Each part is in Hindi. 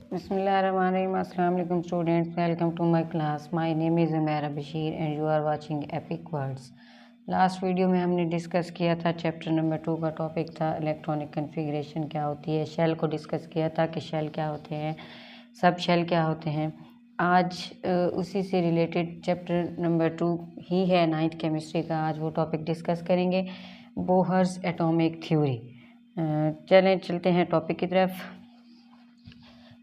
Bismillahirrahmanirrahim. Assalamu alaikum students. Welcome to my class. My name is Umaira Bashir and you are watching Epic Words. Last video में हमने डिस्कस किया था चैप्टर नंबर 2 का टॉपिक था इलेक्ट्रॉनिक कन्फिग्रेशन क्या होती है। शेल को डिस्कस किया था कि शेल क्या होते हैं, सब शेल क्या होते हैं। आज उसी से रिलेटेड चैप्टर नंबर 2 ही है 9th केमिस्ट्री का। आज वो टॉपिक डिस्कस करेंगे, बोहर्स एटॉमिक थ्योरी। चलते हैं टॉपिक की तरफ।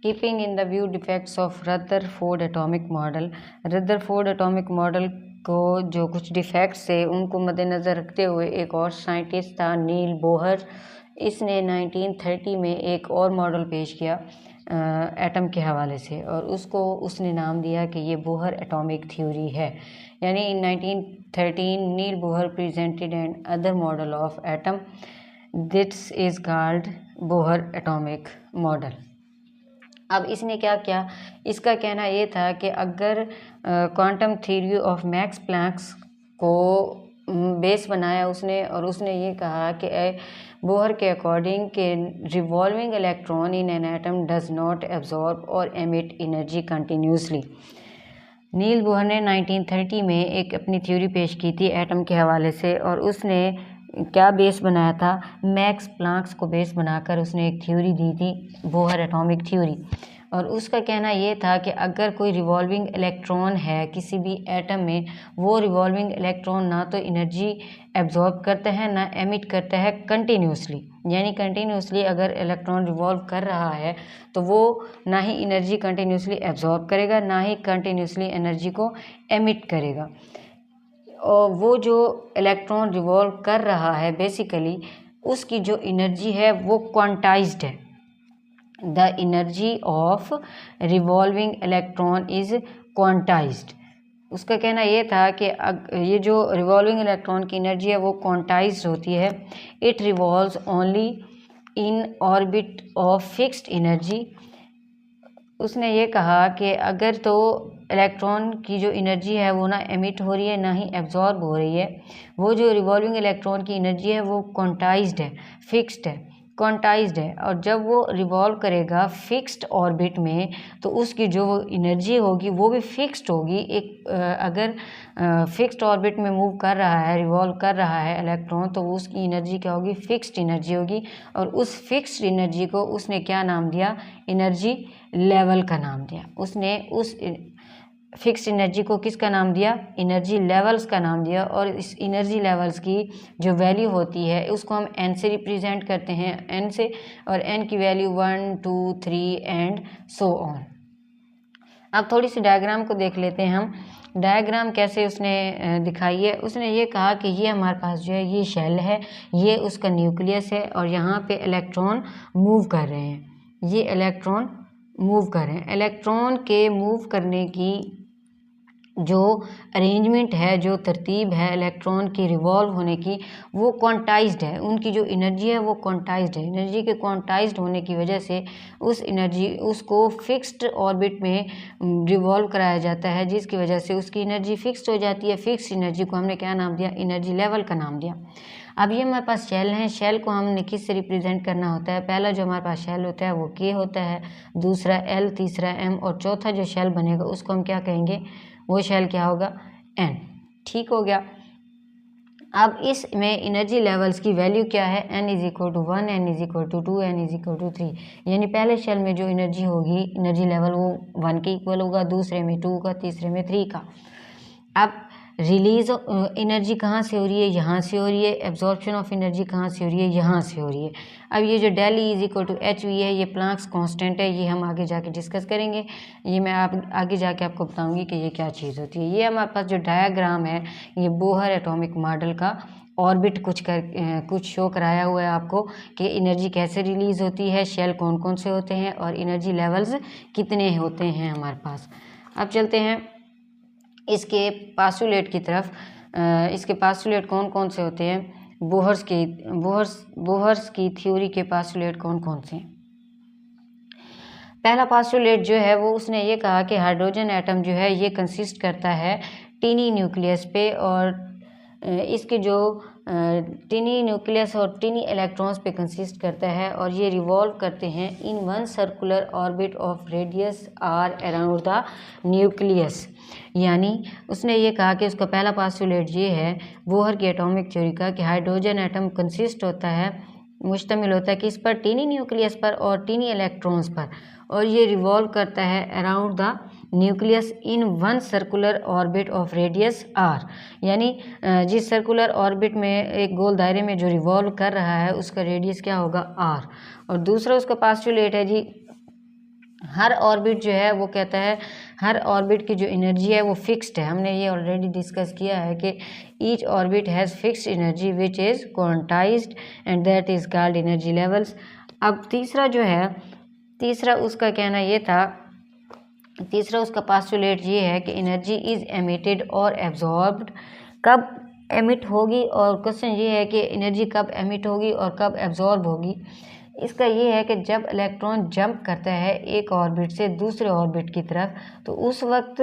Keeping in the view defects of Rutherford atomic model. Rutherford atomic model को जो कुछ डिफेक्ट्स थे उनको मद्देनज़र रखते हुए एक और साइंटिस्ट था नील बोहर। इसने 1930 में एक और मॉडल पेश किया एटम के हवाले से और उसने नाम दिया कि ये बोहर एटॉमिक थ्योरी है। यानी in 1913 Niels Bohr presented another model of atom, this is called Bohr atomic model. अब इसने क्या किया, इसका कहना ये था कि अगर quantum theory of Max Planck's को बेस बनाया उसने, और उसने ये कहा कि बोहर के अकॉर्डिंग के revolving electron in an atom does not absorb और एमिट एनर्जी कंटिन्यूसली। नील बोहर ने 1930 में एक अपनी थ्योरी पेश की थी एटम के हवाले से, और उसने क्या बेस बनाया था, मैक्स प्लैंक्स को बेस बनाकर उसने एक थ्योरी दी थी बोहर एटॉमिक थ्योरी। और उसका कहना ये था कि अगर कोई रिवॉल्विंग इलेक्ट्रॉन है किसी भी एटम में, वो रिवॉल्विंग इलेक्ट्रॉन ना तो एनर्जी एब्जॉर्ब करता है ना एमिट करता है कंटिन्यूसली। यानी कंटिन्यूसली अगर इलेक्ट्रॉन रिवॉल्व कर रहा है तो वो ना ही एनर्जी कंटिन्यूसली एब्जॉर्ब करेगा ना ही कंटिन्यूसली एनर्जी को एमिट करेगा। और वो जो इलेक्ट्रॉन रिवॉल्व कर रहा है बेसिकली उसकी जो एनर्जी है वो क्वांटाइज्ड है। The energy of revolving electron is quantized. उसका कहना ये था कि ये जो रिवॉल्विंग इलेक्ट्रॉन की एनर्जी है वो क्वांटाइज्ड होती है। It revolves only in orbit of fixed energy. उसने ये कहा कि अगर तो इलेक्ट्रॉन की जो एनर्जी है वो ना एमिट हो रही है ना ही एब्जॉर्ब हो रही है, वो जो रिवॉल्विंग इलेक्ट्रॉन की एनर्जी है वो क्वांटाइज्ड है, फिक्स्ड है, क्वांटाइज्ड है। और जब वो रिवॉल्व करेगा फिक्स्ड ऑर्बिट में तो उसकी जो एनर्जी होगी वो भी फिक्स्ड होगी। एक अगर फिक्स्ड ऑर्बिट में मूव कर रहा है, रिवॉल्व कर रहा है इलेक्ट्रॉन, तो उसकी एनर्जी क्या होगी, फिक्स्ड एनर्जी होगी। और उस फिक्स्ड एनर्जी को उसने क्या नाम दिया, एनर्जी लेवल का नाम दिया। उसने उस फिक्स्ड एनर्जी को किसका नाम दिया, एनर्जी लेवल्स का नाम दिया। और इस एनर्जी लेवल्स की जो वैल्यू होती है उसको हम एन से रिप्रेजेंट करते हैं, एन से, और एन की वैल्यू 1 2 3 एंड सो ऑन। अब थोड़ी सी डायग्राम को देख लेते हैं हम। डायग्राम कैसे उसने दिखाई है। उसने ये कहा कि ये हमारे पास जो है ये शेल है, ये उसका न्यूक्लियस है, और यहाँ पे इलेक्ट्रॉन मूव कर रहे हैं। ये इलेक्ट्रॉन मूव कर रहे हैं। इलेक्ट्रॉन के मूव करने की जो अरेंजमेंट है, जो तरतीब है इलेक्ट्रॉन की रिवॉल्व होने की, वो क्वांटाइज्ड है। उनकी जो एनर्जी है वो क्वांटाइज्ड है। एनर्जी के क्वांटाइज्ड होने की वजह से उस एनर्जी उसको फिक्स्ड ऑर्बिट में रिवॉल्व कराया जाता है, जिसकी वजह से उसकी एनर्जी फिक्स्ड हो जाती है। फिक्स्ड एनर्जी को हमने क्या नाम दिया, एनर्जी लेवल का नाम दिया। अब ये हमारे पास शेल हैं। शेल को हमने किस से रिप्रेजेंट करना होता है, पहला जो हमारे पास शेल होता है वो के होता है, दूसरा एल, तीसरा एम, और चौथा जो शेल बनेगा उसको हम क्या कहेंगे, वो शेल क्या होगा, एन। ठीक हो गया। अब इसमें एनर्जी लेवल्स की वैल्यू क्या है, n is equal to 1, n is equal to 2, n is equal to 3। यानी पहले शेल में जो एनर्जी होगी, एनर्जी लेवल, वो 1 के इक्वल होगा, दूसरे में 2 का, तीसरे में 3 का। अब रिलीज एनर्जी कहाँ से हो रही है, यहाँ से हो रही है। एब्जॉर्प्शन ऑफ एनर्जी कहाँ से हो रही है, यहाँ से हो रही है। अब ये जो del E is equal to h v है, ये प्लैंक्स कांस्टेंट है, ये हम आगे जाके डिस्कस करेंगे। ये मैं आगे जाके आपको बताऊंगी कि ये क्या चीज़ होती है। ये हमारे पास जो डायग्राम है, ये बोहर एटॉमिक मॉडल का ऑर्बिट कुछ शो कराया हुआ है आपको कि एनर्जी कैसे रिलीज होती है, शेल कौन कौन से होते हैं, और एनर्जी लेवल्स कितने होते हैं हमारे पास। अब चलते हैं इसके पास्टुलेट की तरफ। इसके पास्टुलेट कौन कौन से होते हैं, बोहर्स की थ्योरी के पास्टुलेट कौन कौन से हैं। पहला पास्टुलेट जो है वो उसने ये कहा कि हाइड्रोजन एटम जो है ये कंसिस्ट करता है टीनी न्यूक्लियस पे, और इसके जो टिनी न्यूक्लियस और टिनी इलेक्ट्रॉन्स पे कंसिस्ट करता है और ये रिवॉल्व करते हैं in one circular orbit of radius R around the nucleus. यानी उसने ये कहा कि उसका पहला पास्टुलेट ये है बोहर की एटॉमिक थ्योरी का कि हाइड्रोजन एटम कंसिस्ट होता है, मुश्तमिल होता है किस पर, टिनी न्यूक्लियस पर और टिनी इलेक्ट्रॉन्स पर, और ये रिवॉल्व करता है around the nucleus in one circular orbit of radius R. यानी जिस सर्कुलर ऑर्बिट में एक गोल दायरे में जो रिवॉल्व कर रहा है उसका रेडियस क्या होगा, आर। और दूसरा उसका पास्टुलेट है जी, हर ऑर्बिट जो है वो कहता है हर ऑर्बिट की जो एनर्जी है वो फिक्स्ड है। हमने ये ऑलरेडी डिस्कस किया है कि each orbit has fixed energy which is quantized and that is called energy levels. अब तीसरा जो है, तीसरा उसका कहना ये था, तीसरा उसका पास्टुलेट ये है कि एनर्जी इज़ एमिटेड और एब्जॉर्ब्ड। कब एमिट होगी, और क्वेश्चन ये है कि एनर्जी कब एमिट होगी और कब एब्जॉर्ब होगी। इसका ये है कि जब इलेक्ट्रॉन जंप करता है एक ऑर्बिट से दूसरे ऑर्बिट की तरफ तो उस वक्त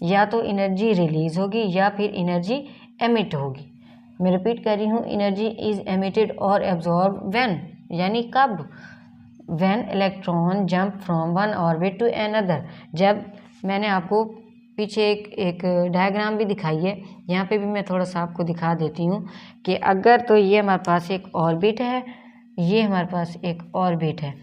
या तो एनर्जी रिलीज़ होगी या फिर एनर्जी एमिट होगी। मैं रिपीट कर रही हूँ, एनर्जी इज़ एमिटेड और एब्जॉर्ब व्हेन, यानी कब, when electron jump from one orbit to another. जब मैंने आपको पीछे एक डायग्राम भी दिखाई है, यहाँ पे भी मैं थोड़ा सा आपको दिखा देती हूँ कि अगर तो ये हमारे पास एक ऑर्बिट है, ये हमारे पास एक ऑर्बिट है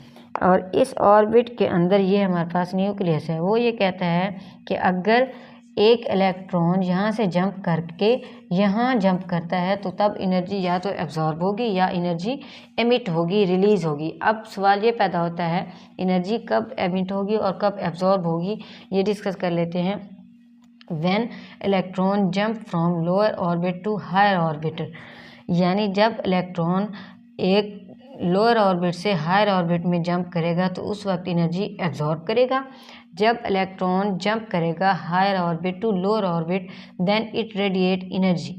और इस ऑर्बिट के अंदर ये हमारे पास न्यूक्लियस है। वो ये कहता है कि अगर एक इलेक्ट्रॉन यहाँ से जंप करके यहाँ जंप करता है तो तब एनर्जी या तो एब्जॉर्ब होगी या एनर्जी एमिट होगी, रिलीज़ होगी। अब सवाल ये पैदा होता है एनर्जी कब एमिट होगी और कब एब्जॉर्ब होगी, ये डिस्कस कर लेते हैं। When electron jump from lower orbit to higher orbit, यानी जब इलेक्ट्रॉन एक लोअर ऑर्बिट से हायर ऑर्बिट में जंप करेगा तो उस वक्त एनर्जी एब्जॉर्ब करेगा। जब इलेक्ट्रॉन जंप करेगा higher orbit to lower orbit then it radiate energy.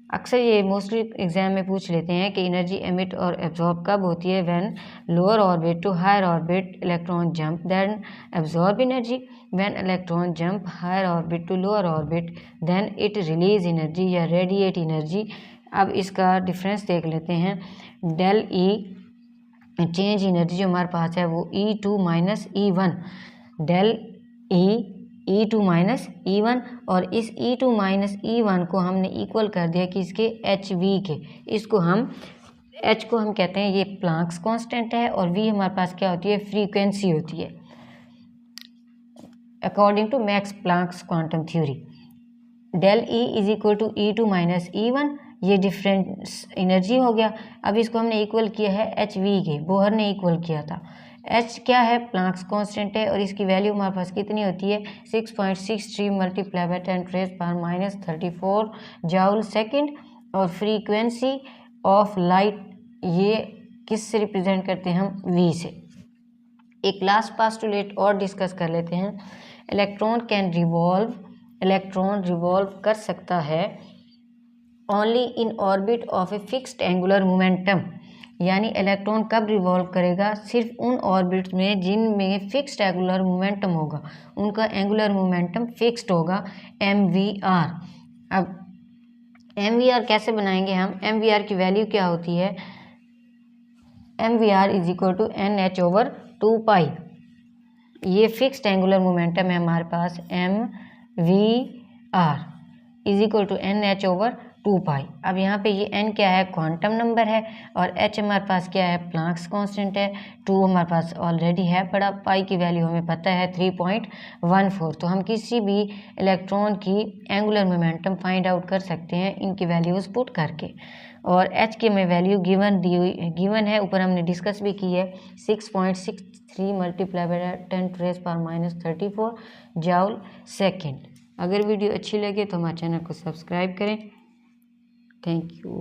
अक्सर ये मोस्टली एग्जाम में पूछ लेते हैं कि एनर्जी एमिट और एब्जॉर्ब कब होती है, when lower orbit to higher orbit electron jump then absorb energy, when electron jump higher orbit to lower orbit then it release energy या रेडिएट एनर्जी। अब इसका डिफरेंस देख लेते हैं। डेल ई चेंज एनर्जी जो हमारे पास है वो E2 minus E1, del E2 minus E1, और इस E2 माइनस E1 को हमने इक्वल कर दिया कि इसके HV के, इसको हम H को हम कहते हैं ये प्लांक्स कांस्टेंट है और V हमारे पास क्या होती है, फ्रीक्वेंसी होती है according to Max Planck's quantum theory. Del E is equal to E2 minus E1, ये डिफरेंस एनर्जी हो गया। अब इसको हमने इक्वल किया है HV के, बोहर ने इक्वल किया था। H क्या है, प्लांक्स कांस्टेंट है और इसकी वैल्यू हमारे पास कितनी होती है, 6.63 मल्टीप्लाई बाय 10⁻⁻34 जूल सेकंड। और फ्रीक्वेंसी ऑफ लाइट ये किस से रिप्रेजेंट करते हैं हम, V से। एक लास्ट पास्टुलेट और डिस्कस कर लेते हैं। Electron can revolve, electron revolve कर सकता है only in orbit of a fixed angular momentum, यानी इलेक्ट्रॉन कब रिवॉल्व करेगा, सिर्फ उन ऑर्बिट्स में जिनमें फिक्स्ड एंगुलर मोमेंटम होगा, उनका एंगुलर मोमेंटम फिक्स्ड होगा, MVR। अब MVR कैसे बनाएंगे हम, MVR की वैल्यू क्या होती है, MVR is equal to NH/2π। ये फिक्स्ड एंगुलर मोमेंटम है हमारे पास, MVR is equal to NH/2π। अब यहाँ पे ये n क्या है, क्वांटम नंबर है, और h हमारे पास क्या है, प्लांक्स कांस्टेंट है, 2 हमारे पास ऑलरेडी है पड़ा, पाई की वैल्यू हमें पता है 3.14। तो हम किसी भी इलेक्ट्रॉन की एंगुलर मोमेंटम फाइंड आउट कर सकते हैं इनकी वैल्यूज़ पुट करके। और h की हमें वैल्यू गिवन है, ऊपर हमने डिस्कस भी की है, 6.63 मल्टीप्लाई बाय 10⁻⁻34 जूल सेकेंड। अगर वीडियो अच्छी लगे तो हमारे चैनल को सब्सक्राइब करें। Thank you.